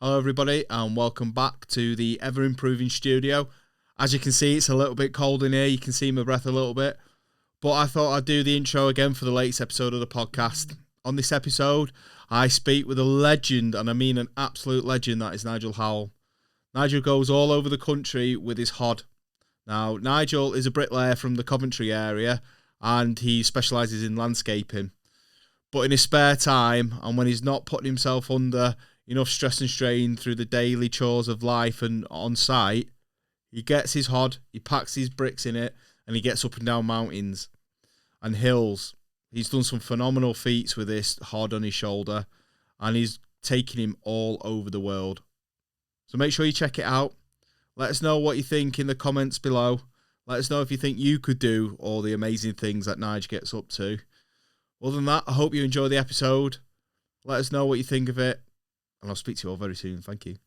Hello everybody and welcome back to the ever improving studio. As you can see, it's a little bit cold in here. You can see my breath a little bit. But I thought I'd do the intro again for the latest episode of the podcast. On this episode, I speak with a legend, and I mean an absolute legend, that is Nigel Howell. Nigel goes all over the country with his HOD. Now, Nigel is a bricklayer from the Coventry area and he specialises in landscaping. But in his spare time, and when he's not putting himself under enough stress and strain through the daily chores of life and on site, he gets his HOD, he packs his bricks in it, and he gets up and down mountains and hills. He's done some phenomenal feats with this HOD on his shoulder, and he's taking him all over the world. So make sure you check it out. Let us know what you think in the comments below. Let us know if you think you could do all the amazing things that Nigel gets up to. Other than that, I hope you enjoy the episode. Let us know what you think of it. And I'll speak to you all very soon. Thank you.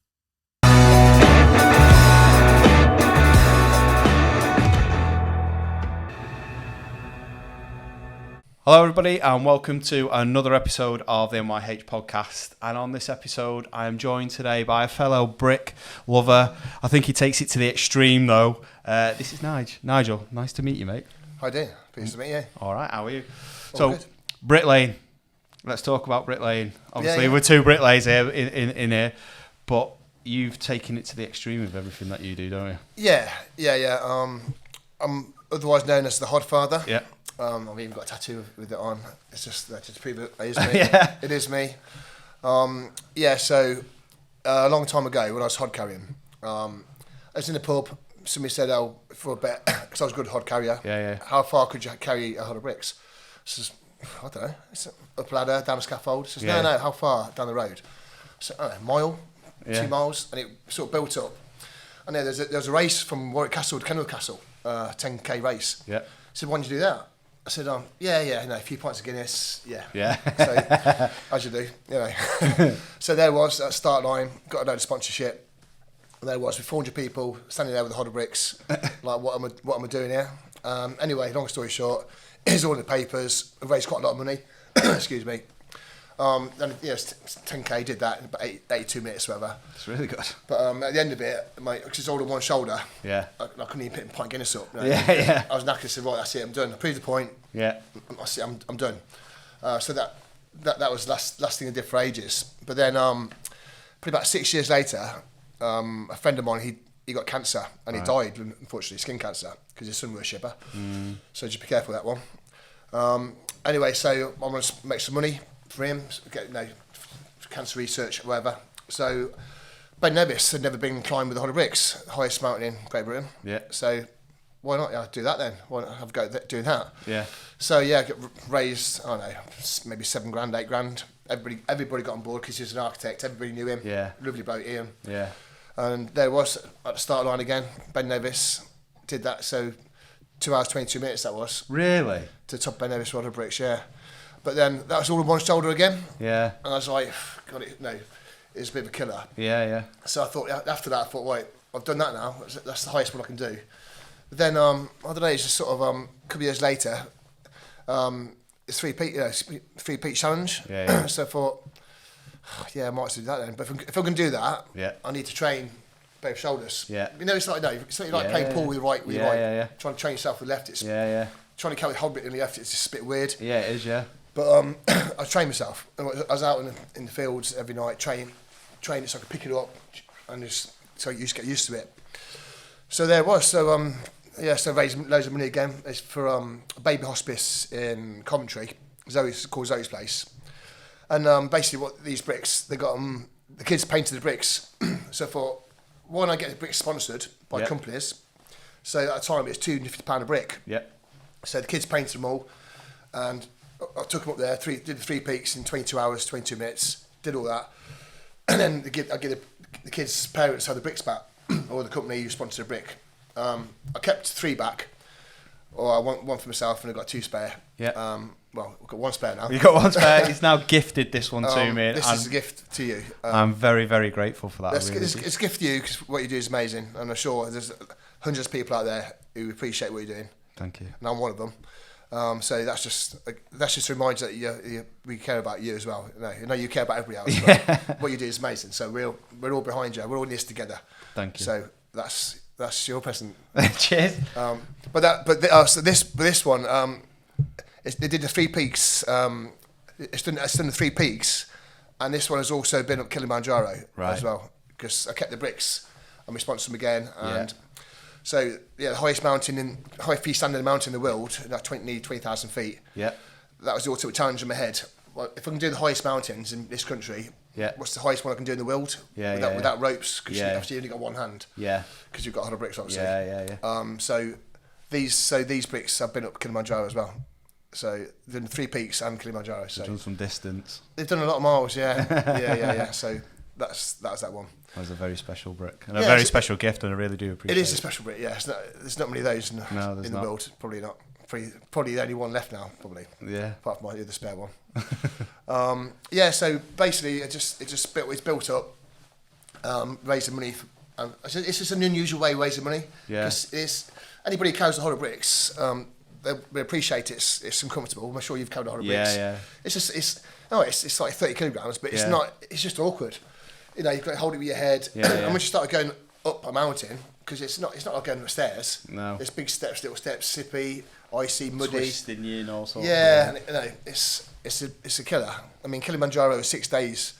Hello everybody and welcome to another episode of the NYH podcast. And on this episode I am joined today by a fellow brick lover. I think he takes it to the extreme though. This is Nigel. Nigel, nice to meet you, mate. Hi Dean, pleased to meet you. Alright, how are you? All so, good. bricklaying. Let's talk about bricklaying. Obviously, Yeah. we're two bricklayers here in here, but you've taken it to the extreme of everything that you do, don't you? Yeah. I'm otherwise known as the HOD father. Yeah. I've even got a tattoo with it on. It's just to prove it is me. Yeah. It is me. So a long time ago when I was HOD carrying, I was in the pub. Somebody said, "Oh, for a bet," because I was a good HOD carrier. Yeah. How far could you carry a HOD of bricks? I says, I don't know. It's up a ladder, down a scaffold. Says, Yeah. no, how far down the road? So, I don't know, mile, Yeah. 2 miles, and it sort of built up. And then there's a race from Warwick Castle to Kenilworth Castle, 10k race. Yeah. He said, why did you do that? I said, yeah, a few pints of Guinness, yeah. Yeah. So, as you do, So there was that start line, got a load of sponsorship. And there was with 400 people standing there with the HOD of bricks, like what am I doing here? Anyway, long story short, it's all in the papers. I raised quite a lot of money. Excuse me. Then 10k did that in about 82 minutes, whatever. It's really good. But at the end of it, because it's all on one shoulder, Yeah. I couldn't even pick a pint of Guinness up. Yeah. I was knackered. I said, right, that's it. I'm done. I proved the point. Yeah. I'm done. So that was last thing I did for ages. But then, probably about 6 years later, a friend of mine he got cancer and he died, unfortunately, skin cancer, because he's a sun worshipper. So just be careful with that one. Anyway, so I want to make some money for him, get cancer research, whatever. So Ben Nevis had never been climbed with the HOD of bricks, highest mountain in Great Britain. Yeah. So why not do that then? Why not have a go at doing that? Yeah. So yeah, raised, I don't know, maybe $7,000, $8,000. Everybody got on board because he was an architect. Everybody knew him. Yeah. Lovely bloke, Ian. Yeah. And there was at the start line again. Ben Nevis did that. So 2 hours 22 minutes that was Really? to top Ben Nevis HOD of bricks. Yeah. But then that was all on one shoulder again. Yeah. And I was like, God, it's a bit of a killer. Yeah. So I thought after that, I thought, wait, I've done that now. That's the highest one I can do. But then I don't know. It's just sort of a couple of years later. It's 3 peak challenge. Yeah. So I thought, I might do that then. But if I'm going to do that, Yeah. I need to train both shoulders. Yeah. It's like playing pool with the right. Yeah. Trying to train yourself with the left. It's Yeah. trying to carry the whole bit in the left. It's just a bit weird. Yeah, it is, yeah. But I trained myself. I was out in the fields every night, training it so I could pick it up and just so you just get used to it. So there it was. So so raised loads of money again. It's for a baby hospice in Coventry. Called Zoe's Place. And basically, what these bricks, they got the kids painted the bricks. So I thought, why not get the bricks sponsored by companies? So at the time, it was £250 a brick. Yeah. So the kids painted them all, and I took them up there, did the 3 peaks in 22 hours, 22 minutes, did all that. And then I give the kids' parents had the bricks back, or the company who sponsored a brick. I kept 3 back, or I want one for myself, and I got 2 spare. Yeah. Well, I've got 1 spare now. You've got 1 spare. He's now gifted this one to me. This is a gift to you. I'm very, very grateful for that. It's a gift to you because what you do is amazing, and I'm sure there's hundreds of people out there who appreciate what you're doing. Thank you. And I'm one of them. So that's just to remind you that we care about you as well. No, you care about everybody else. But what you do is amazing. So we're all behind you. We're all in this together. Thank you. So that's your present. Cheers. So this one, they did the 3 peaks. It's done the 3 peaks, and this one has also been up Kilimanjaro as well, because I kept the bricks and we sponsored them again. And so the highest freestanding mountain in the world, that's 20,000 feet. Yeah. That was the ultimate challenge in my head. Well, if I can do the highest mountains in this country, what's the highest one I can do in the world? Without ropes, because you obviously only got one hand. Yeah. Because you've got 100 bricks, obviously. Yeah. So these bricks have been up Kilimanjaro as well. So they've done 3 peaks and Kilimanjaro. So they've done some distance. They've done a lot of miles, yeah. So that was that one. That was a very special brick and a very special gift, and I really do appreciate it. It is a special brick, yeah. There's not many of those in the world. Probably not. Probably the only one left now, probably. Yeah. Apart from the spare one. So basically, it's built up, raising money. It's just an unusual way of raising money. Yeah. Because anybody who carries a 100 bricks, they appreciate it's uncomfortable. I'm sure you've carried a 100 bricks. Yeah. It's like 30 kilograms, but it's not. It's just awkward. You've got to hold it with your head. And once you start going up a mountain, because it's not like going upstairs. No. It's big steps, little steps, sippy, icy, muddy. Twisting you and all sorts. Yeah, and it's a killer. I mean, Kilimanjaro was 6 days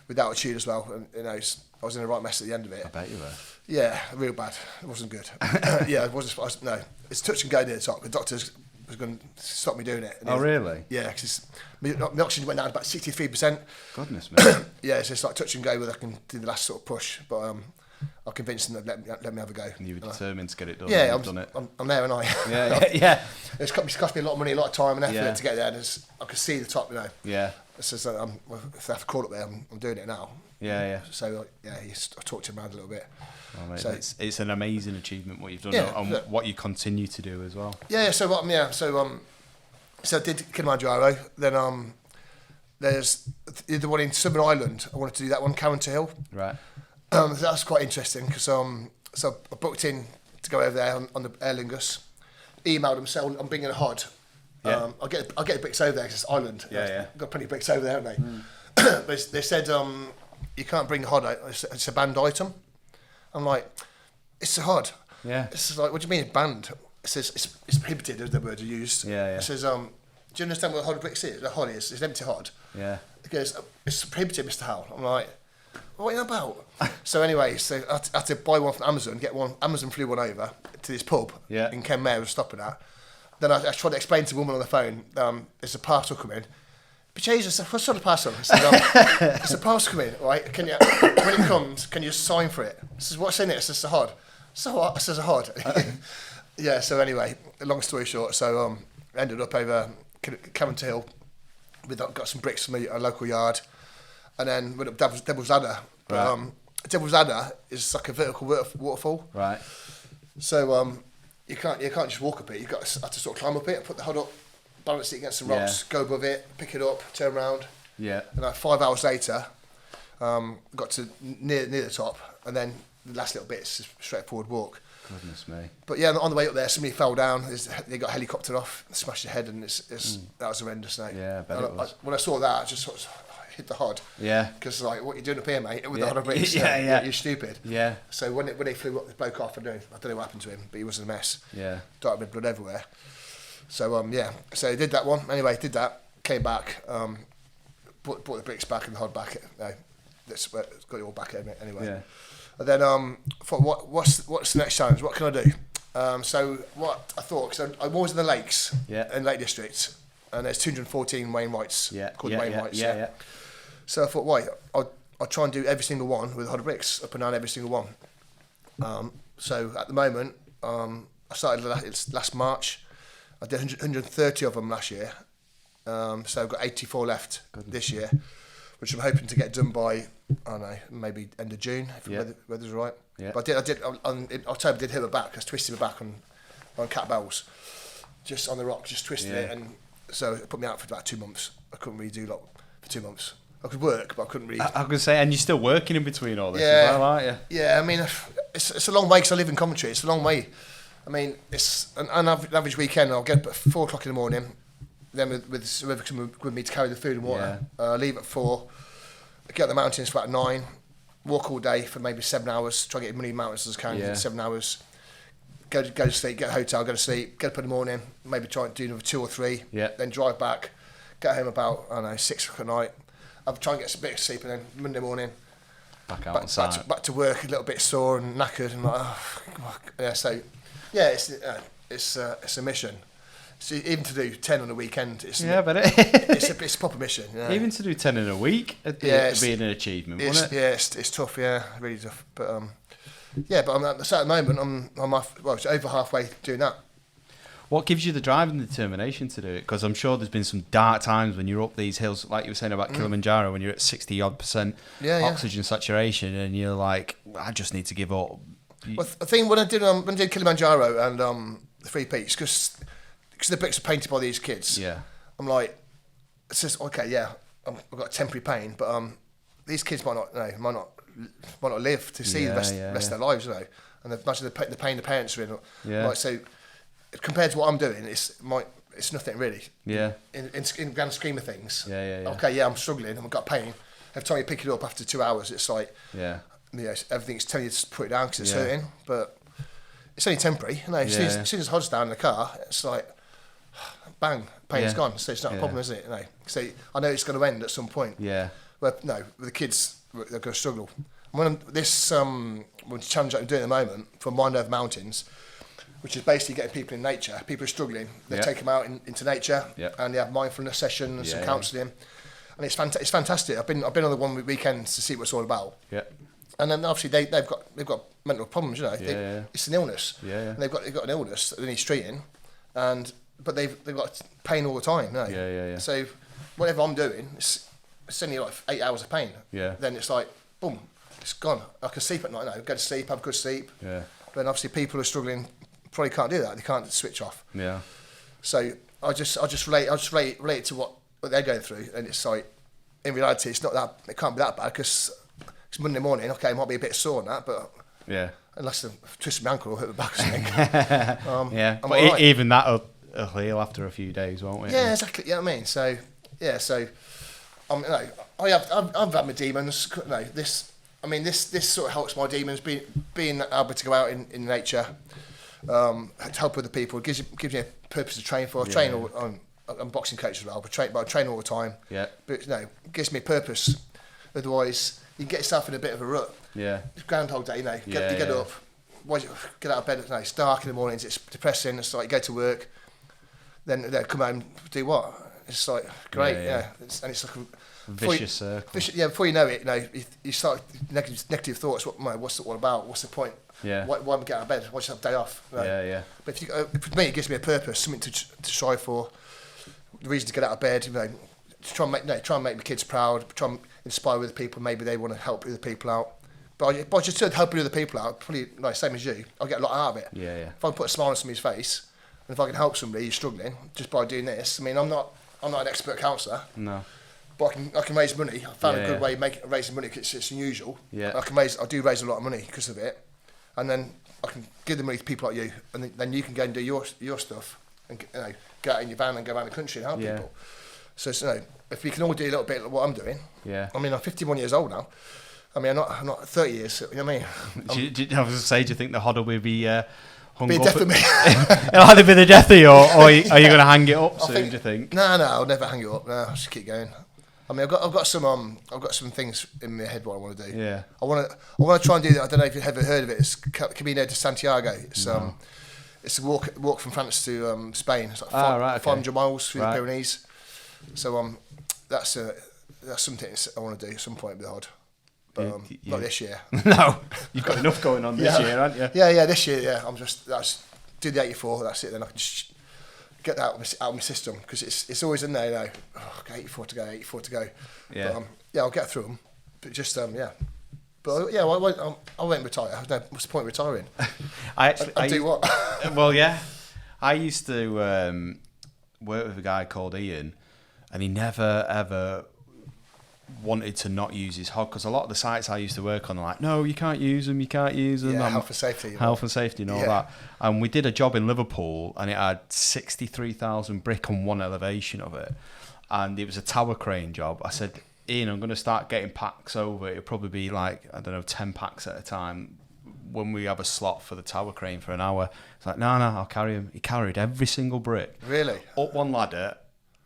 with altitude as well. And, I was in a right mess at the end of it. I bet you were. Yeah, real bad. It wasn't good. It wasn't. No, it's touch and go near the top. The doctors was going to stop me doing it. Really? Yeah, because my oxygen went down about 63%. Goodness me. Yeah, it's just like touch and go where I can do the last sort of push. But I convinced them to let me have a go. And you were determined to get it done. Yeah, I've done it. I'm there, and I. Yeah. It's cost me a lot of money, a lot of time and effort to get there. And I could see the top, Yeah. It's just, if I have to crawl up there, I'm doing it now. Yeah. So I talked to him around a little bit. Oh, mate, so it's an amazing achievement what you've done, and what you continue to do as well. So I did Kilimanjaro. Then there's the one in Southern Ireland. I wanted to do that one, Coventry Hill. Right. That's quite interesting because so I booked in to go over there on the Aer Lingus. Emailed them saying I'm bringing a hod. Yeah. I'll get the bricks over there because it's Ireland. Yeah. Got plenty of bricks over there, haven't they? But they said you can't bring the hod out. It's a banned item. I'm like, it's a hod. Yeah. It's like, what do you mean it's banned? It says it's prohibited, is the word you used. Yeah. It says, do you understand what a hod of bricks is? The hod is, it's an empty hod. Yeah. It goes, it's prohibited, Mr. Howell. I'm like, what are you about? So anyway, I had to buy one from Amazon, get one. Amazon flew one over to this pub in Kenmare, I was stopping at. Then I tried to explain to the woman on the phone, there's a parcel coming. But Jesus, what sort of parcel? I said, it's a parcel coming, right? When it comes, can you sign for it? I says, what's in it? It says a hod. So what? It says a hod. Yeah, so anyway, long story short, so ended up over Coventry Hill. Got some bricks from a local yard. And then went up Devil's Ladder. Right. Devil's Ladder is like a vertical waterfall. Right. So you can't just walk up it. You've got to have to sort of climb up it, put the hod up, balance it against some rocks, go above it, pick it up, turn around. Yeah. And like 5 hours later, got to near the top, and then the last little bit is just a straightforward walk. Goodness me. But yeah, on the way up there, somebody fell down. They got a helicopter off, smashed their head, and that was horrendous. Yeah, I bet it was. When I saw that, I just sort of hit the hod. Yeah. Because like, what are you doing up here, mate? With the 100 bricks? You're stupid. Yeah. So when they flew up the bloke off, I don't know what happened to him, but he was in a mess. Yeah. Dark red blood everywhere. So so I did that one. Anyway, did that. Came back. Brought the bricks back and the hod back. No, that's got it all back anyway. Yeah. And then thought, what's the next challenge? What can I do? So what I thought, because I'm always in the lakes, in Lake District, and there's 214 Wainwrights called Wainwrights. Yeah. So I thought, why? I'll try and do every single one with 100 bricks, up and down every single one. So at the moment, I started last March. I did 130 of them last year. So I've got 84 left this year, which I'm hoping to get done by, I don't know, maybe end of June, if the weather's right. Yeah. But I did in October, did hit my back. I was twisting my back on cat bells, just on the rock, just twisting it. And so it put me out for about 2 months. I couldn't really do a lot for 2 months. I could work, but I couldn't really. I could say, and you're still working in between all this as well, aren't you? Yeah, I mean, it's a long way because I live in Coventry. It's a long way. I mean, it's an average weekend. I'll get up at 4 o'clock in the morning, then with whoever come with me to carry the food and water. Leave at 4, get up the mountains for about 9, walk all day for maybe 7 hours, try to get as many mountains as I can in 7 hours. Go to sleep, get a hotel, go to sleep, get up in the morning, maybe try and do another 2 or 3, then drive back, get home about, 6 o'clock at night. I'll try and get a bit of sleep, and then Monday morning, back to work, a little bit sore and knackered, and it's a mission. So even to do 10 on a weekend, it's a proper mission. Even to do 10 in a week, it'd be an achievement, wouldn't it? Yeah, it's tough, really tough. But at the moment, I'm over halfway doing that. What gives you the drive and the determination to do it? Because I'm sure there's been some dark times when you're up these hills, like you were saying about Kilimanjaro, when you're at 60-odd% oxygen saturation, and you're like, I just need to give up. Well, I think when I did Kilimanjaro and the 3 peaks, because the bricks are painted by these kids, I'm like, it's just okay. I've got a temporary pain, but these kids might not live to see the rest of their lives, And imagine the pain the parents are in. Like, so compared to what I'm doing, it's nothing really. In the grand scheme of things. Okay, I'm struggling. I've got pain. Every time you pick it up after 2 hours, it's like everything's telling you to put it down because it's hurting, but it's only temporary. As soon as HOD's down in the car, it's like bang, pain's gone. So it's not a problem, is it? So I know it's going to end at some point. But with the kids, they're going to struggle. When this challenge I'm doing at the moment from Wind Over Mountains, which is basically getting people in nature. People are struggling. They take them out into nature, and they have mindfulness sessions, some counselling, and it's fantastic. I've been on the one weekend to see what it's all about. And then obviously they've got mental problems, It's an illness. And they've got an illness that they need treating, but they've got pain all the time. So whatever I'm doing, it's only like 8 hours of pain. Then it's like boom, it's gone. I can sleep at night now. Go to sleep, have good sleep. But obviously people are struggling. Probably can't do that. They can't switch off. So I just relate it to what they're going through, and it's like in reality it's not that, it can't be that bad because it's Monday morning. Okay, it might be a bit sore and that, but unless I've twisted my ankle or hurt my back or something. But even that'll heal after a few days, won't it? Yeah, exactly. You know what I mean? So I've had my demons. This sort of helps my demons being able to go out in nature. To help other people, gives me a purpose to train for. I train I'm boxing coach as well, but I train all the time. But it gives me a purpose. Otherwise, you get yourself in a bit of a rut. It's Groundhog Day, you get up, get out of bed. It's dark in the mornings. It's depressing. It's like you go to work, then come home, do what? It's like great, It's like a vicious circle. Before you know it, you start negative thoughts. What's it all about? What's the point? Why am I getting out of bed? Why should I have a day off? But for me, it gives me a purpose, something to strive for. The reason to get out of bed, to try and make my kids proud, try and inspire other people. Maybe they want to help other people out. But I just started helping other people out, probably same as you. I get a lot out of it. If I can put a smile on somebody's face, and if I can help somebody who's struggling just by doing this, I'm not an expert counsellor. No. But I can raise money. I found a good way of raising money because it's unusual. I do raise a lot of money because of it. And then I can give the money to people like you, and then you can go and do your stuff, and get out in your van and go around the country and help people. So if we can all do a little bit of what I'm doing. I'm 51 years old now. I'm not 30 years. You know what I mean? Do you think the HODL will be hung be up? Death of me. It'll either be the death of you, or are you going to hang it up soon? Do you think? No, I'll never hang it up. No, I'll just keep going. I've got some things in my head what I want to do. I want to try and do that. I don't know if you've ever heard of it. It's Camino de Santiago. It's a walk from France to Spain. It's like 500 miles through the Pyrenees. So that's something I want to do at some point with the HOD. But not this year. No, you've got enough going on this year, haven't you? Yeah, this year. That's do the 84. That's it. Then I can just get that out of my system because it's always in there. 84 to go. But, I'll get through them. But just But I won't retire. What's the point of retiring? I do what? Well, I used to work with a guy called Ian, and he never ever wanted to not use his hod, because a lot of the sites I used to work on are like, no, you can't use them. Yeah, health and safety. Health and safety and all that. And we did a job in Liverpool, and it had 63,000 brick on one elevation of it. And it was a tower crane job. I said, Ian, I'm going to start getting packs over. It'll probably be like, I don't know, 10 packs at a time when we have a slot for the tower crane for an hour. It's like, no, I'll carry him. He carried every single brick. Really? Up one ladder,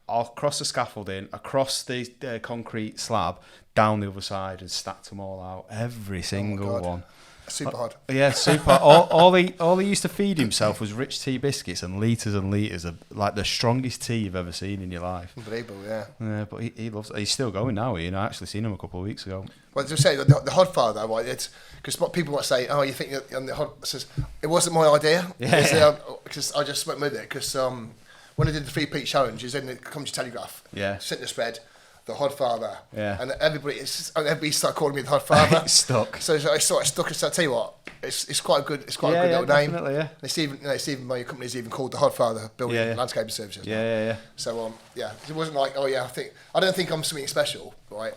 across the scaffolding, across the concrete slab, down the other side, and stacked them all out. Every single one. Super hard. Yeah, super. all he used to feed himself was rich tea biscuits and litres of like the strongest tea you've ever seen in your life. Unbelievable, yeah. Yeah, but he loves it. He's still going now. I actually seen him a couple of weeks ago. Well, to say the hod fire though, right? It's because what people might say, oh, you think on the hod? Says it wasn't my idea. Yeah. Because I just went with it. Because when I did the 3 peak challenge, it was in the Coventry Telegraph. Yeah. Sent the spread. The Hodfather. Yeah. And everybody started calling me the Hodfather. It's stuck. So I sort of stuck. So I tell you what, it's quite a good little name. Yeah. It's even my company's even called the Hodfather Building and Landscaping Services. Yeah. So it wasn't like, oh yeah, I don't think I'm something special, right?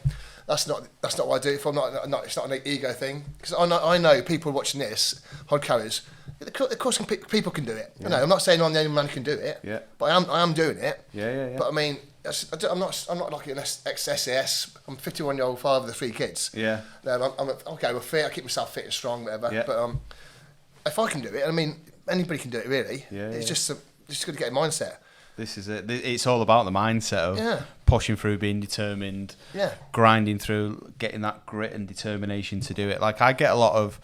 That's not what I do. If I'm not, it's not an ego thing. Because I know people watching this hod carriers. Of course, people can do it. Yeah. I'm not saying I'm the only man who can do it. Yeah. But I am doing it. Yeah. But I mean, I'm not like an ex-SAS. I'm a 51-year-old father of 3 kids. Yeah. I'm okay. We're fit. I keep myself fit and strong, whatever. Yeah. But if I can do it, I mean, anybody can do it, really. Yeah. It's just got to get a mindset. This is it. It's all about the mindset of pushing through, being determined, grinding through, getting that grit and determination to do it. Like, I get a lot of,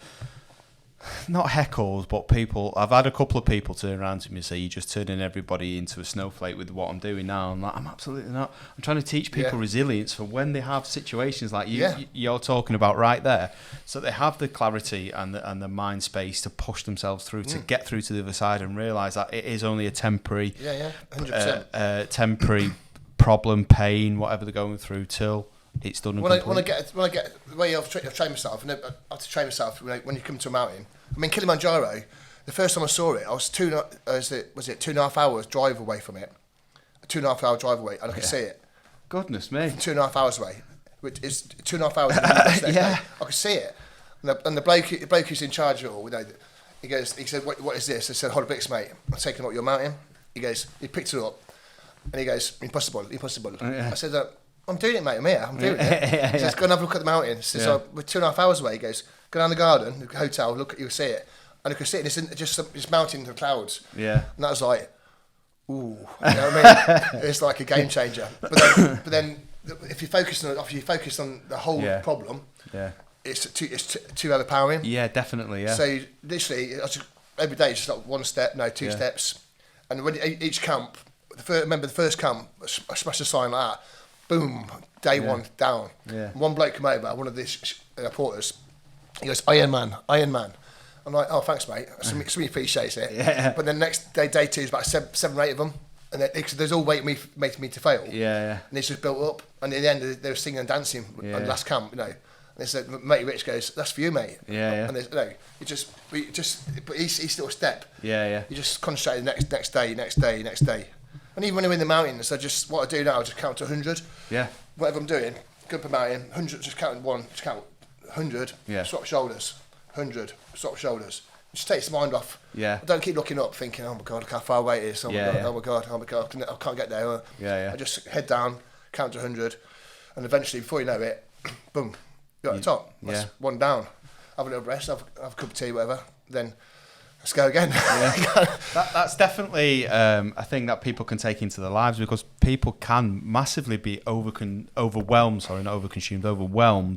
not heckles, but people. I've had a couple of people turn around to me and say, "You're just turning everybody into a snowflake with what I'm doing now." I'm like, I'm absolutely not. I'm trying to teach people resilience for when they have situations like you're talking about right there, so they have the clarity and the mind space to push themselves through, to get through to the other side and realise that it is only a temporary, 100%. Temporary problem, pain, whatever they're going through till it's done. When I get the way I've trained myself, and I have to train myself when you come to a mountain. I mean, Kilimanjaro, the first time I saw it, I was 2.5 hours drive away from it. A 2.5 hour drive away, and I could see it. Goodness me. 2.5 hours away, which is 2.5 hours. I could see it. And the bloke who's in charge of it all, he said, what is this? I said, hold bricks, mate. I'm taking up your mountain. He picked it up, and he goes, impossible. Yeah. I said, I'm doing it, mate. I'm here. I'm doing it. He says, go and have a look at the mountain. He says, we're 2.5 hours away. He goes, go down the garden, the hotel, look, you'll see it. And I could see it, it's just mountain in the clouds. Yeah. And that was like, ooh. You know what I mean? It's like a game changer. But then if you focus on the whole problem, it's too overpowering. Yeah, definitely, yeah. So literally, every day, it's just like 1 step, 2 steps. And when each camp, remember the first camp, I smashed a sign like that, boom, day 1, down. Yeah. One bloke came over, one of these porters, he goes, Iron Man. I'm like, oh, thanks, mate. Somebody appreciates it. Yeah. But then next day 2 is about 7 or 8 of them. And there's all waiting for me to fail. Yeah. And it's just built up. And in the end, they were singing and dancing on the last camp, And they said, mate Rich goes, that's for you, mate. Yeah. And but each little step. Yeah. You just concentrate the next day. And even when I'm in the mountains, what I do now, I just count to 100. Yeah. Whatever I'm doing, go up a mountain, 100, just count 100, swap shoulders, 100, swap shoulders. Just takes the mind off. Yeah. I don't keep looking up thinking, oh my God, look how far away it is. Oh my God, I can't get there. I just head down, count to 100, and eventually, before you know it, boom, you're at the top. That's 1 down. Have a little rest, have a cup of tea, whatever, then let's go again. Yeah. That's definitely a thing that people can take into their lives, because people can massively be overwhelmed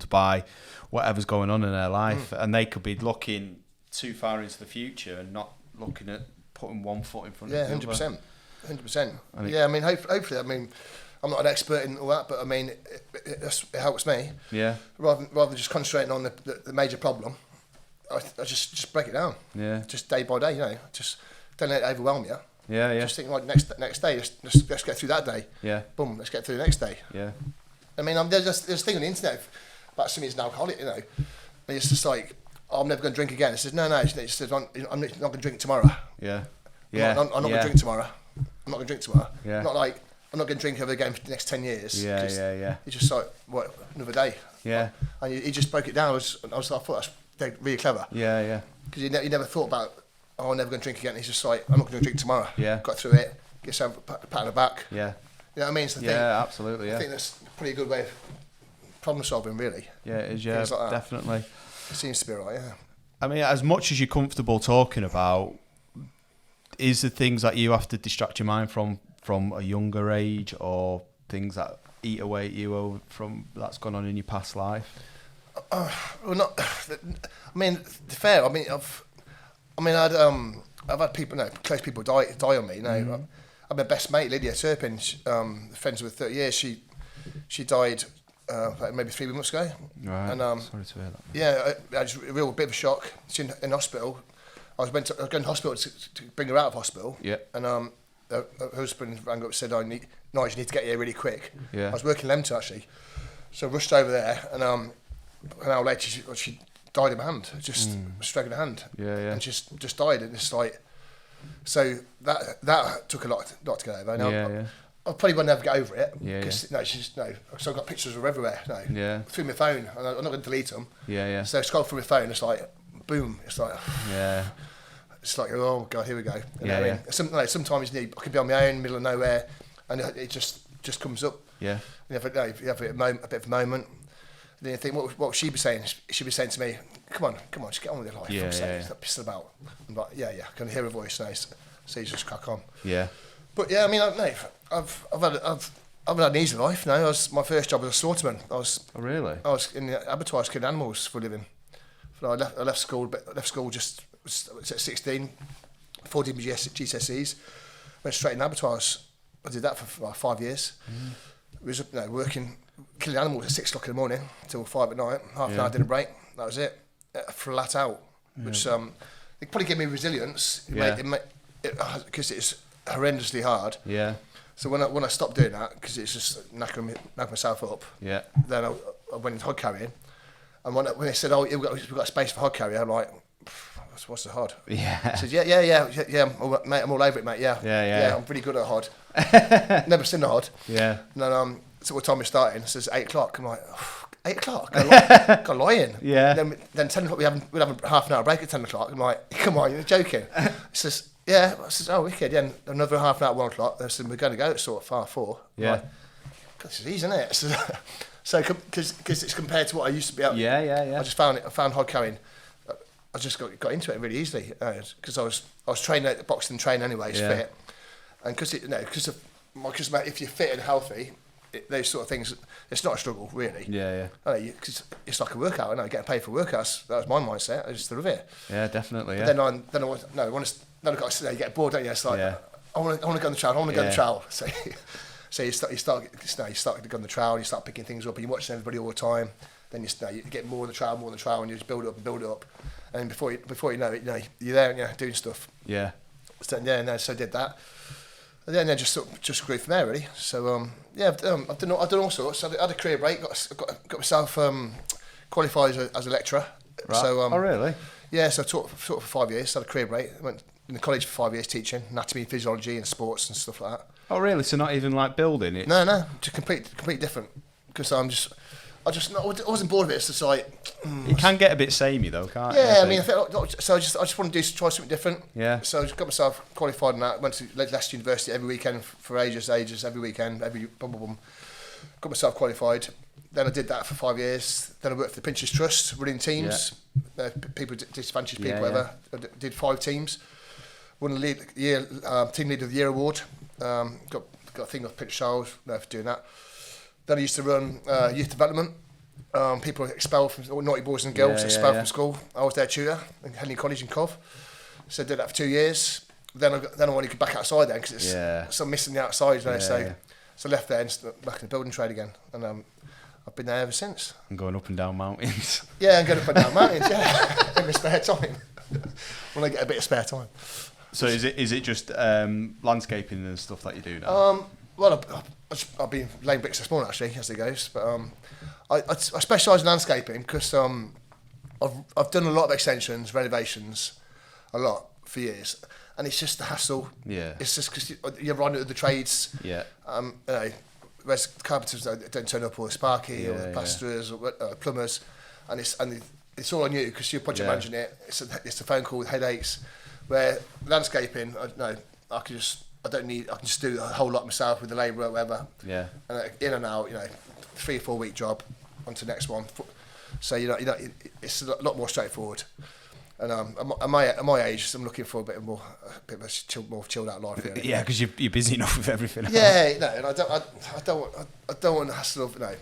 by whatever's going on in their life, and they could be looking too far into the future and not looking at putting one foot in front of the other. 100%. Yeah, I mean, hopefully, I mean, I'm not an expert in all that, but I mean, it helps me. Yeah. Rather than just concentrating on the major problem, I just break it down. Yeah. Just day by day, just don't let it overwhelm you. Yeah. Just think like next day, let's get through that day. Yeah. Boom, let's get through the next day. Yeah. I mean, there's a thing on the internet about somebody's an alcoholic, and it's just like, oh, I'm never going to drink again. It says, no, it says, I'm not going to drink tomorrow. Yeah. I'm not going to drink tomorrow. I'm not going to drink tomorrow. Yeah. Not like, I'm not going to drink ever again for the next 10 years. Yeah. He's just like, what, another day? Yeah. And he just broke it down. I thought that's really clever. Yeah. Because he never thought about, oh, I'm never going to drink again. He's just like, I'm not going to drink tomorrow. Yeah. Got through it. Get yourself a pat on the back. Yeah. You know what I mean? So Absolutely. I think that's a pretty good way of problem solving, really. Yeah, it is. Yeah, like definitely. It seems to be right. Yeah. I mean, as much as you're comfortable talking about, is the things that you have to distract your mind from a younger age, or things that eat away at you from that's gone on in your past life? Well, not. I mean, fair. I mean, I've had people, close people die on me. You know, I had my best mate Lydia Turpin, friends with 30 years. She died maybe 3 months ago. Right. And sorry to hear that. Yeah, I just a real bit of a shock. She's in hospital. I was going to hospital to bring her out of hospital. Yeah. And her husband rang up and said, Nigel, you need to get here really quick. Yeah. I was working in Leamington actually, so I rushed over there, and an hour later she died in my hand, just straight in the hand. Yeah. And just died, and it's like, so that took a lot to get over. And I probably won't never get over it. Because so I've got pictures of her everywhere. Through my phone, and I'm not going to delete them. Yeah. So I scroll through my phone, it's like, boom, it's like, it's like, oh God, here we go. Sometimes I could be on my own, middle of nowhere, and it just comes up. Yeah. You have a bit of a moment. Then you think, what would she be saying? She'd be saying to me, come on, just get on with your life. Stop pissing about. I'm like, yeah, I can hear her voice now, so you just crack on. Yeah. But yeah, I mean, I've had an easy life. No, my first job was a sorterman. Oh really? I was in the abattoirs killing animals for a living. I left school just at 16, 14 GCSEs, went straight in abattoirs. I did that for 5 years. It was working, killing animals at 6 o'clock in the morning till 5 at night, half an hour dinner break, that was it, flat out, which it probably gave me resilience, because it's horrendously hard. Yeah. So when I stopped doing that, because it's just knacking myself up, then I went into hod carrying. And when they said, "Oh, we've got space for hod carrier," I'm like, "What's the hod?" Yeah. I said, "Yeah, mate, I'm all over it, mate. Yeah, I'm pretty good at hod. Never seen a hod." Yeah. And then so what time we're starting? It says 8 o'clock. I'm like, 8 o'clock? Got a lie in. Yeah. Then 10 o'clock we'd have a half an hour break at 10 o'clock. I'm like, come on, you're joking. It says, yeah. I says, oh, wicked. Yeah, another half an hour at 1 o'clock. They said, we're going to go at sort of 4. Yeah. Like, God, this is easy, isn't it? So, because it's compared to what I used to be able to. Yeah. I just found hod carrying. I just got into it really easily because I was trained at the boxing train anyway, fit, and because if you're fit and healthy, those sort of things, it's not a struggle really. Yeah. Because it's like a workout. Getting paid for workouts. That was my mindset. I just love it. Yeah, definitely. But then I got to you get bored, don't you? It's like I want to go on the trail. I want to go on the trail. So you start to go on the trail, and you start picking things up, and you're watching everybody all the time. Then you get more on the trail, and you just build it up, and before you know it, you're there and you're doing stuff. Yeah. So I did that, and then I just grew from there really. So I've done all sorts. I had a career break, got myself qualified as a lecturer. Right. So oh really? Yeah. So I taught for 5 years. Had a career break. I went in the college for 5 years teaching anatomy, physiology, and sports and stuff like that. Oh really? So not even like building it? No, just completely different. Because I wasn't bored of it. It's just like it can get a bit samey though, can't it? Yeah, I mean, so I just want to try something different. Yeah. So I just got myself qualified in that. Went to Leicester University every weekend for ages every weekend, boom. Got myself qualified. Then I did that for 5 years. Then I worked for the Pinterest Trust, running teams, people, disadvantaged people, whatever. I did 5 teams. Won the Team Leader of the Year award. Got a thing off Pinterest Charles for doing that. Then I used to run youth development. People expelled from naughty boys and girls expelled from school. I was their tutor in Henley College in Cov. So I did that for 2 years. Then I wanted to get back outside then because it's so missing the outside. So I left there and back in the building trade again. And I've been there ever since. And going up and down mountains. Yeah, and going up and down mountains. In my spare time when I get a bit of spare time. So is it just landscaping and stuff that you do now? Well, I've been laying bricks this morning actually, as it goes. But I specialise in landscaping because I've done a lot of extensions, renovations, a lot for years, and it's just the hassle. Yeah. It's just because you're on the trades. Yeah. You know, whereas carpenters don't turn up, or sparky, or the plasterers, or plumbers, and it's all on you because you're project managing it. It's a phone call with headaches. Where landscaping, I can just do a whole lot myself with the labourer or whatever. Yeah. And in and out, you know, 3 or 4 week job, on to the next one. So you know, it's a lot more straightforward. And at my age, I'm looking for a bit of a chilled out life. Really. Yeah, because you're busy enough with everything else. Yeah, no, and I don't want the hassle of I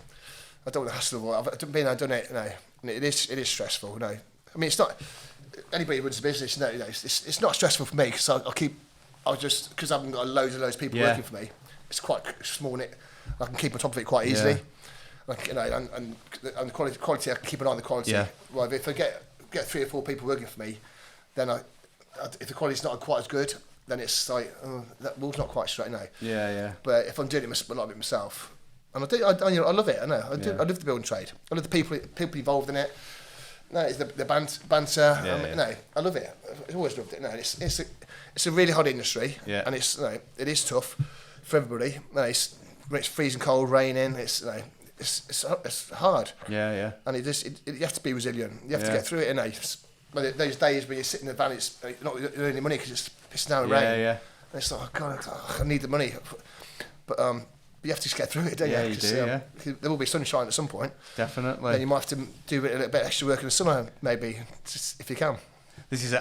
don't want the hassle of I've done it. You know, and it is stressful. You know, I mean, it's not anybody who runs a business. You know, it's not stressful for me because because I haven't got loads of people working for me. It's quite small, and I can keep on top of it quite easily. Yeah. Like, you know, and the quality, I can keep an eye on the quality. Yeah. Well, if I get 3 or 4 people working for me, then if the quality's not quite as good, then it's like that wall's not quite straight now. Yeah, yeah. But if I'm doing it a lot of it myself, and I love it. I know. I love the building trade. I love the people involved in it. No, it's the banter. No, I love it. I've always loved it. No, it's a really hard industry. Yeah. And it is tough for everybody. No, when it's freezing cold, raining. It's hard. Yeah, yeah. And you have to be resilient. You have to get through it. Those days when you sit in the van, it's not earning money because it's pissing down rain. Yeah, yeah. And it's like, oh God, I need the money. But you have to just get through it, don't you? Yeah, you do. There will be sunshine at some point. Definitely. Then you might have to do a little bit extra work in the summer, maybe, if you can.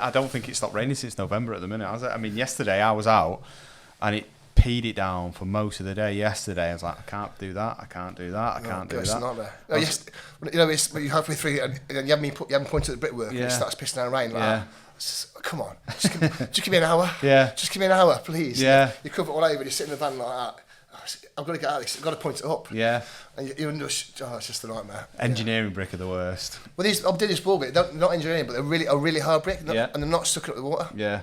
I don't think it's stopped raining since November at the minute, has it? I mean, yesterday I was out and it peed it down for most of the day. Yesterday I was like, I can't do that, I can't do that, I can't do that. No, you know, it's when you're halfway through and you haven't pointed at the brickwork and it starts pissing down rain. Like, come on, just give me an hour. Yeah. Just give me an hour, please. Yeah. You cover it all over, you sit in the van like that. I've got to get out of this, I've got to point it up. Yeah. And it's just a nightmare. Engineering brick are the worst. Well, I'm doing this wall bit, not engineering, but they're really hard brick, and they're not stuck up with water. Yeah.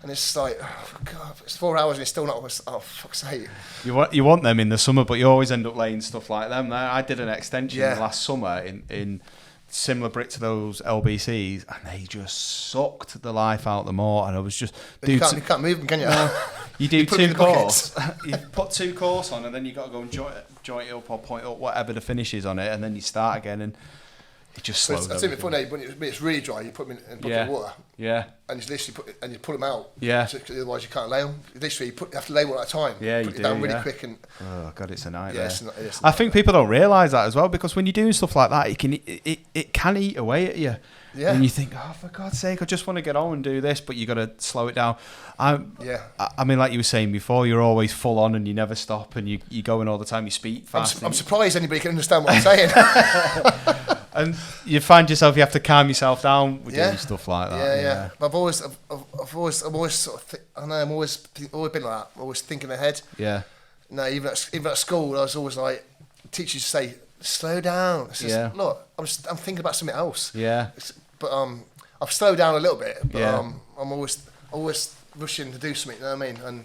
And it's like, oh God, it's 4 hours and it's still not, oh fuck's sake. You want them in the summer, but you always end up laying stuff like them there. I did an extension last summer in similar brick to those LBCs, and they just sucked the life out of them all. And I was just, you can't move them, can you? You do 2 course. You put 2 course on, and then you got to go and joint it up or point up whatever the finish is on it, and then you start again, and it just slows. It's funny when it's really dry. You put them in bucket of water. Yeah. And you literally pull them out. Yeah. Otherwise you can't lay them. Literally, you have to lay one at a time. Yeah, you do. Put it down really quick and. Oh God, it's a nightmare. Yeah, I think people don't realise that as well, because when you're doing stuff like that, it can eat away at you. Yeah. And you think, oh, for God's sake, I just want to get on and do this, but you got to slow it down. I mean, like you were saying before, you're always full on and you never stop, and you go in all the time. You speak fast. I'm surprised anybody can understand what I'm saying. And you find yourself, you have to calm yourself down with doing stuff like that. Yeah. I've always sort of I've always been like that. I'm always thinking ahead. Yeah. No, even at school, I was always like, teachers say, slow down. It's just, look, I'm thinking about something else. Yeah. But I've slowed down a little bit. But I'm always rushing to do something. You know what I mean? And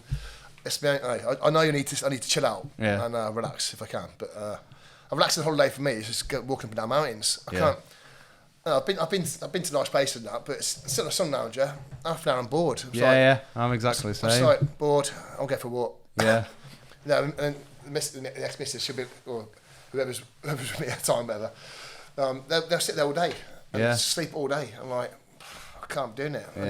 I know I need to chill out and relax if I can. But a relaxing holiday for me is just walking up and down mountains. I can't. I've been to nice places and that, but it's still a sun lounger. Half an hour I'm bored. I'm exactly the same. I'm just like bored. I'll go for a walk. Yeah. And the ex-missus should be, or whoever's with me at the time, whatever. They'll sit there all day and sleep all day. I'm like, I can't be doing it. I'm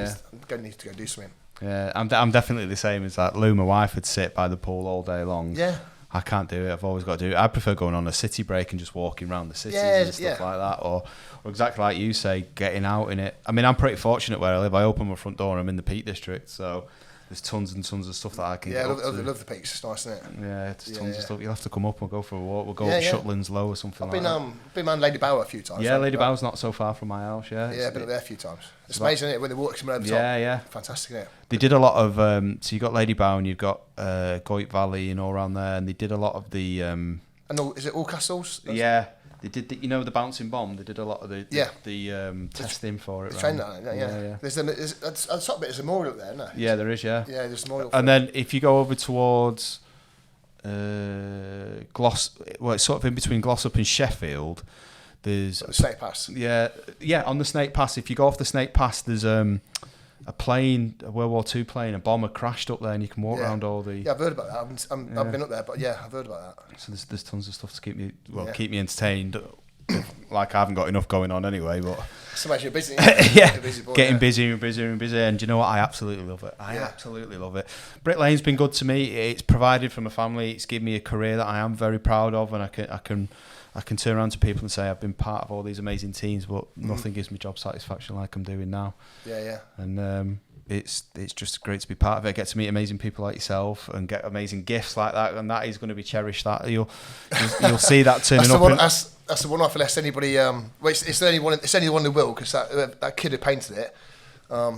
going to need to go do something. Yeah, I'm definitely the same as that. Lou, my wife, would sit by the pool all day long. Yeah. I can't do it. I've always got to do it. I prefer going on a city break and just walking around the cities and stuff like that. Or exactly like you say, getting out in it. I mean, I'm pretty fortunate where I live. I open my front door and I'm in the Peak District. So there's tons and tons of stuff that I can get up to. I love the Peaks. It's nice, isn't it? Yeah, there's tons of stuff. You'll have to come up and go for a walk. We'll go up Shetlands Low or something like that. I've been around Lady Bower a few times. Yeah, Lady Bower's not so far from my house, Yeah, I've been up there a few times. It's amazing, isn't it, when the water's coming over the top. Yeah. Fantastic, isn't it? They did a lot of, so you've got Lady Bower and you've got Goyt Valley and all around there, and they did a lot of the... is it all castles? Yeah. They did, the bouncing bomb. They did a lot of the testing for it. Trained that, yeah. There's a top bit. There's a memorial up there, isn't there? Yeah, there is. Yeah. Yeah, there's a memorial. And then if you go over towards it's sort of in between Glossop and Sheffield. There's the Snake Pass. Yeah, on the Snake Pass. If you go off the Snake Pass, there's a World War II plane, a bomber crashed up there, and you can walk around all the. Yeah, I've heard about that. I've been up there, but yeah, I've heard about that. So there's tons of stuff to keep me entertained. Like I haven't got enough going on anyway, but. So much you're busy. Yeah, you're busy boy, getting busier and busier and busier, and do you know what? I absolutely love it. I absolutely love it. Bricklaying's been good to me. It's provided for my family. It's given me a career that I am very proud of, and I can turn around to people and say I've been part of all these amazing teams, but nothing gives me job satisfaction like I'm doing now. Yeah. And it's just great to be part of it. I get to meet amazing people like yourself and get amazing gifts like that, and that is going to be cherished. That you'll see that turning up. That's the one off unless anybody. Well, it's the only one. It's only the one who will, because that kid who painted it. I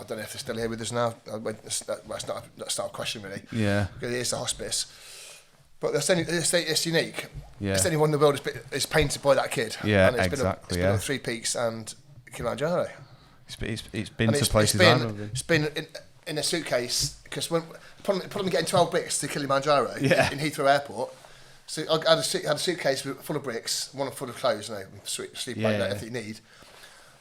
don't know if they're still here with us now. That's not a question really. Yeah. Because it is the hospice. But it's unique. Yeah. It's the only one in the world is painted by that kid. Yeah, and it's exactly. Been on Three Peaks and Kilimanjaro. It's been to places I've never been. It's been in a suitcase, because when upon getting 12 bricks to Kilimanjaro in Heathrow Airport. So I had a suitcase full of bricks, one full of clothes, sleep bag, everything you need.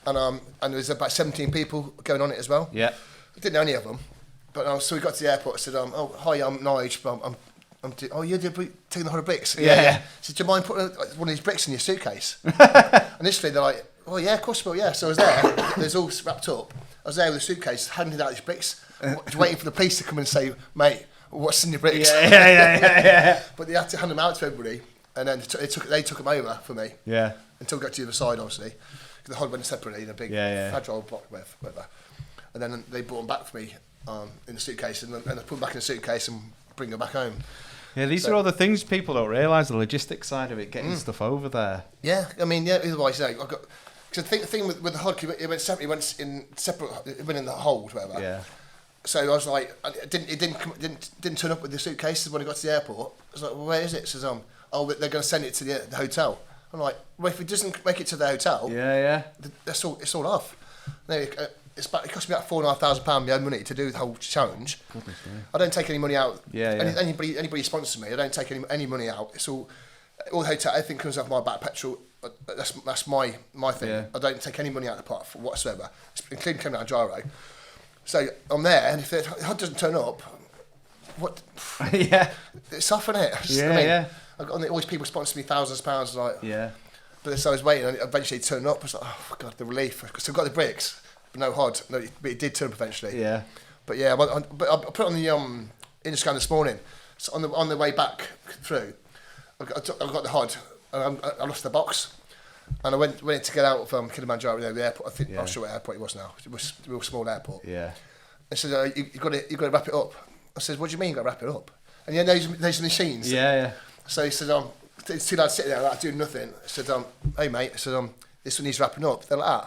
And there was about 17 people going on it as well. Yeah. I didn't know any of them. But so we got to the airport, I said, oh, hi, I'm Nigel, you're taking the 100 bricks? Yeah. I said, do you mind putting one of these bricks in your suitcase? And initially they're like, oh yeah, of course I will, yeah. So I was there, there's all wrapped up. I was there with a suitcase, handing out these bricks, waiting for the police to come and say, mate, what's in your bricks? Yeah. But they had to hand them out to everybody, and then they took them over for me. Yeah. Until we got to the other side, obviously. The whole went separately in a big fragile block, whatever. And then they brought them back for me in the suitcase, and I put them back in the suitcase and bring them back home. Yeah, these are all the things people don't realise, the logistics side of it, getting stuff over there. Yeah, I mean, otherwise, I got. Because the thing with the HARDHAT, it went separate, it went in the hold, whatever. Yeah. So I was like, it didn't turn up with the suitcase when I got to the airport. I was like, well, where is it? It says, they're going to send it to the hotel. I'm like, well, if it doesn't make it to the hotel, it's all off. It cost me about £4,500 my own money to do the whole challenge. Goodness me. I don't take any money out. Anybody sponsors me, I don't take any money out. It's all the hotel, everything comes off my back petrol. That's my thing. Yeah. I don't take any money out of the pot whatsoever, including coming out of gyro. So I'm there, and if it doesn't turn up, what? It's off, isn't it? I've got all these people sponsoring me thousands of pounds, like. Yeah. But so I was waiting, and eventually it turned up. I was like, oh God, the relief, because I've got the bricks, but no HOD. No, but it did turn up eventually. Yeah. But yeah, but I put it on the Instagram this morning. So on the way back through, I got the HOD, and I lost the box. And I went to get out of Kilimanjaro, the airport. I'm not sure what airport it was now. It was a real small airport. Yeah. I said, you got to wrap it up. I said, what do you mean you got to wrap it up? And yeah, those machines. Yeah. So he said, there's two lads sitting there like doing nothing. I said, hey mate, I said, this one needs wrapping up. They're like,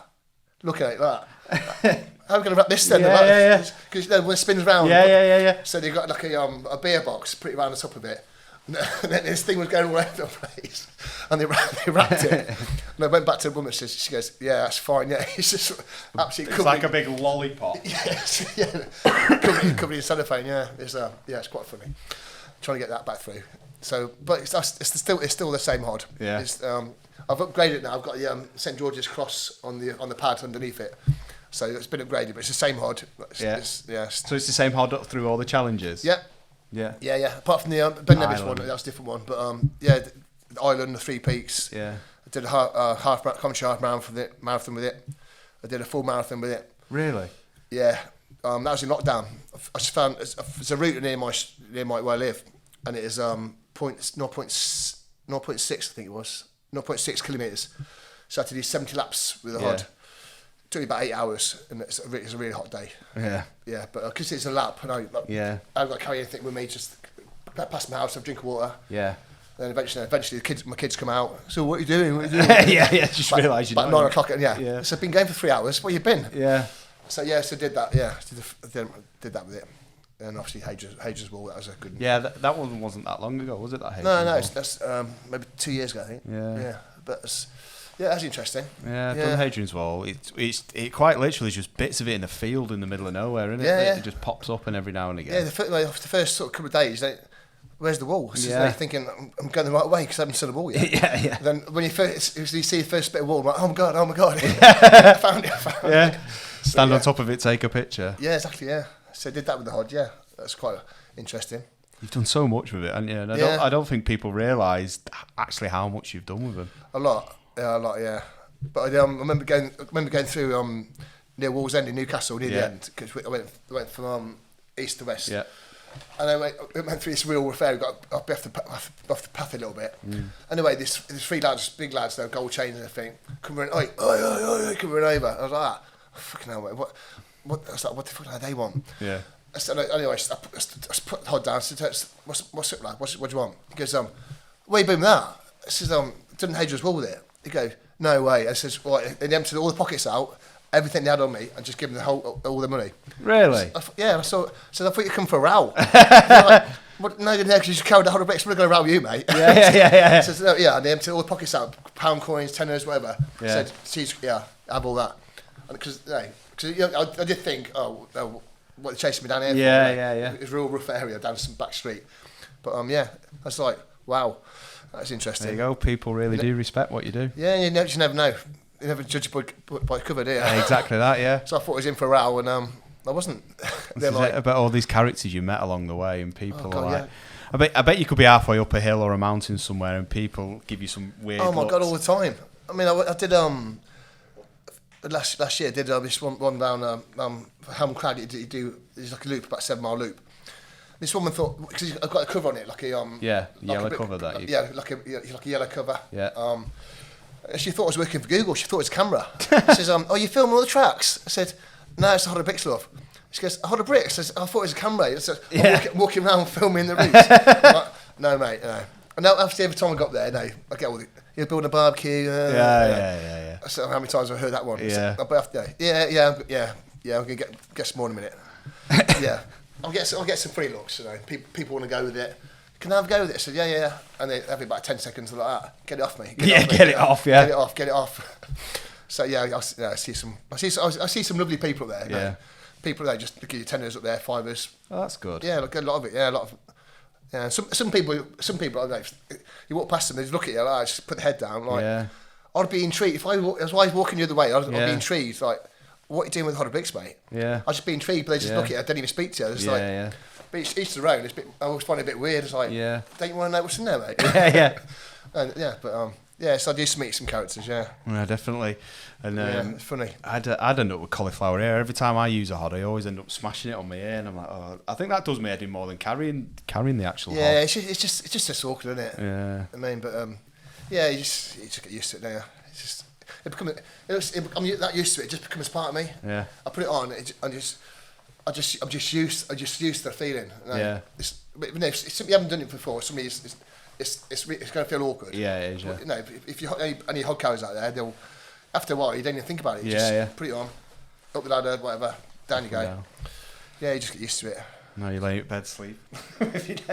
look at it like that. How are we going to wrap this then? Because when it spins round. Yeah. So they got like a beer box pretty round the top of it. And then this thing was going all over the place, and they wrapped it. And I went back to the woman. She goes, "Yeah, that's fine. Yeah, it's just absolutely." It's like a big lollipop. Yes, yeah, covered in cellophane. Yeah, it's quite funny. Trying to get that back through. So, but it's still the same HOD. Yeah. I've upgraded it now. I've got the St George's cross on the pad underneath it. So it's been upgraded, but it's the same HOD. So it's the same HOD through all the challenges. Yeah. Yeah. Apart from the Ben Nevis one, that was a different one. But the Island, the Three Peaks. Yeah. I did a Coventry half marathon with it. I did a full marathon with it. Really? Yeah. That was in lockdown. I just found there's a route near my where I live, and it is 0.6, I think it was 0.6 kilometres. So I had to do 70 laps with a HOD. It took me about 8 hours, and it's a really hot day. Yeah, but because it's a lap, and I've got to carry anything with me. Just past my house, have a drink of water. Yeah. Then eventually, my kids come out. So what are you doing? Yeah. Just realise you're about 9 o'clock. Yeah. So I've been going for 3 hours. Where you been? Yeah. So did that. Yeah, did that with it. And obviously Hadrian's Wall. That was a good. Yeah, that one wasn't that long ago, was it? That No, that's maybe 2 years ago, I think. Yeah. But that's interesting. Yeah, done Hadrian's Wall. It quite literally is just bits of it in a field in the middle of nowhere, isn't it? Yeah. It just pops up and every now and again. Yeah, the first sort of couple of days, where's the wall? So you're thinking, I'm going the right way because I haven't seen the wall yet. Yeah. Then when you see the first bit of wall, I'm like, oh my god, I found it. Stand on top of it, take a picture. Yeah, exactly. Yeah. So I did that with the HOD. Yeah, that's quite interesting. You've done so much with it, haven't you? And I don't think people realise actually how much you've done with them. A lot. Yeah. But I remember going through near Wallsend in Newcastle near the end, because I went from east to west. Yeah. And I went through this real repair. Got off the path a little bit. Anyway, this three lads, big lads, they're gold chains and everything, come running, oi, come running over. I was like, fucking hell, mate, what? I was like, what the fuck do they want? Yeah. So anyway, I put the HOD down. I said, what's it like? What do you want? He goes, where you been with that? I says, done Hadrian's Wall with it. He goes, no way. I says, well, and he emptied all the pockets out, everything they had on me, and just give them all the money. Really? I thought you'd come for a row. Like, what, no, because you just carried 100 bricks. I'm not going to row you, mate. Yeah. Says, no, yeah, and they emptied all the pockets out, pound coins, tenors, whatever. Yeah. Said, have all that. Because I did think, what they're chasing me down here for. Yeah. It was a real rough area down some back street. But I was like, wow, that's interesting. There you go. People really do respect what you do. Yeah, you never know. You never judge a book by its cover, do you? Exactly that, yeah. So I thought I was in for a row, and I wasn't. This is it about all these characters you met along the way, and people are like... Yeah. I bet you could be halfway up a hill or a mountain somewhere, and people give you some weird looks. God, all the time. I mean, I did... Last year, I did this one down Howell Crag. It's like a loop, about a 7-mile loop. This woman thought, because I've got a cover on it, like a yellow cover that you... Yeah, like a yellow cover. Yeah. She thought I was working for Google. She thought it was a camera. She says, you filming all the tracks? I said, no, it's a HOD of bricks, love. She goes, a HOD of bricks? I said, I thought it was a camera. I said, I'm walking around filming the routes. I'm like, no, mate, no. And now, after every time I got there, I get all the... You're building a barbecue. Yeah. I don't know how many times I've heard that one. Yeah. I'm going to get some more in a minute. Yeah. I'll get some free looks, you know. People want to go with it. Can I have a go with it? I said, yeah. And they have it about 10 seconds like that. Get it off me. Get it off. Get it off. So, I see some lovely people there. You know? People there just give you tenors up there, fivers. Oh, that's good. Yeah, a lot of it. Yeah, a lot of... Yeah, some people, like, you walk past them, they just look at you, like, just put the head down. Like, I'd be intrigued if I was walking the other way. I'd be intrigued, like, what are you doing with HOD bricks, mate? Yeah, I'd just be intrigued, but they just look at you, I don't even speak to you. It's but each their own. I always find it a bit weird. It's like, don't you want to know what's in there, mate? So I do meet some characters. Yeah, definitely. And it's funny. I'd end up with cauliflower ear. Every time I use a HOD, I always end up smashing it on my ear, and I'm like, I think that does me head in more than carrying the actual HOD. Yeah, it's just so awkward, isn't it? Yeah. I mean, but you just get used to it now. It's just I'm that used to it. It just becomes part of me. Yeah. I put it on. I'm just used to the feeling. Yeah. If something you haven't done it before, somebody it's going to feel awkward. Yeah, it is. Yeah. You know, if you any HOD carriers out there, they'll after a while you don't even think about it. You just put it on, up the ladder, whatever, down you go. Yeah, you just get used to it. No, you lay in bed sleep.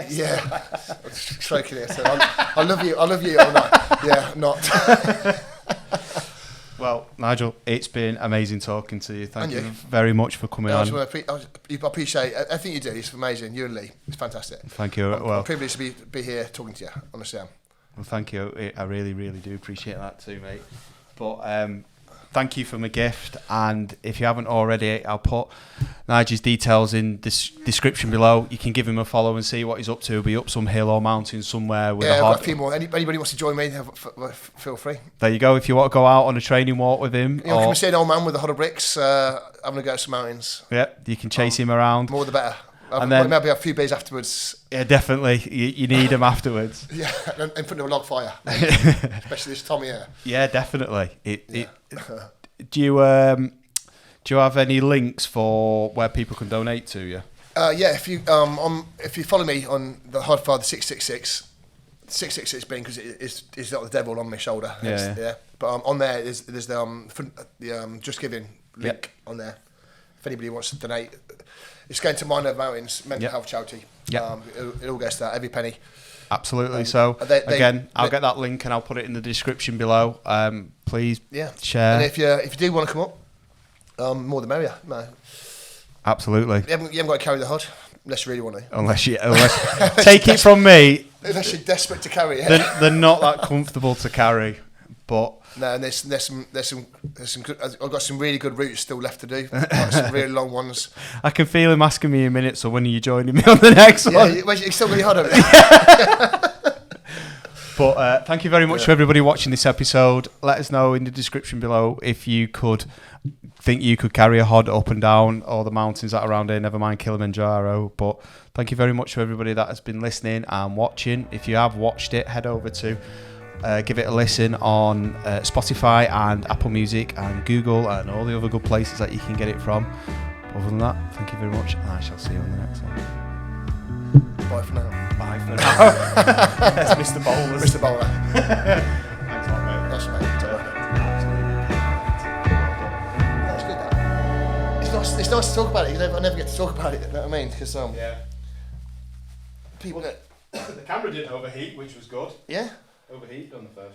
Yeah, I'm stroking it. So I love you. Or not? Yeah, not. Well, Nigel, it's been amazing talking to you. Thank you very much for coming on. I appreciate everything you do. It's amazing. You and Lee, it's fantastic. Thank you. I'm privileged to be here talking to you. Honestly, I am. Well, thank you. I really, really do appreciate that too, mate. But thank you for my gift. And if you haven't already, I'll put Nigel's details in the description below. You can give him a follow and see what he's up to. He'll be up some hill or mountain somewhere with a HOD. I've got a few more. Anybody wants to join me, feel free. There you go. If you want to go out on a training walk with him. You know, come and see an old man with a HOD of bricks having a go at some mountains. Yeah, you can chase him around. More the better. And then maybe have a few beers afterwards. Yeah, definitely. You need them afterwards. Yeah, in front of a log fire, especially this time of year. Yeah, definitely. Do you have any links for where people can donate to you? If you follow me on the HODfather 666 being because it's not the devil on my shoulder. Yeah. But on there there's the Just Giving link on there. If anybody wants to donate, it's going to Minor Mountains Mental Health Charity. Yeah. It all goes to that, every penny. Absolutely. So I'll get that link and I'll put it in the description below. Please share. And if you do want to come up, more the merrier. No. Absolutely. You haven't got to carry the HOD unless you really want to. Unless take it from me. Unless you're desperate to carry it. They're not that comfortable to carry, but No, and there's some good. I've got some really good routes still left to do. Like some really long ones. I can feel him asking me in a minute. So when are you joining me on the next one? Yeah, it's still really hard over there. But thank you very much for everybody watching this episode. Let us know in the description below if you think you could carry a hod up and down all the mountains that are around here, never mind Kilimanjaro. But thank you very much for everybody that has been listening and watching. If you have watched it, head over to give it a listen on Spotify and Apple Music and Google and all the other good places that you can get it from. Other than that, thank you very much, and I shall see you on the next one. Bye for now. Bye for now. That's Mr. Bowler. Mr. Bowler. Thanks a lot, mate. That's mate. That's good. That. It's nice to talk about it. I never get to talk about it. You know what I mean? Because people the camera didn't overheat, which was good. Yeah. Overheated on the first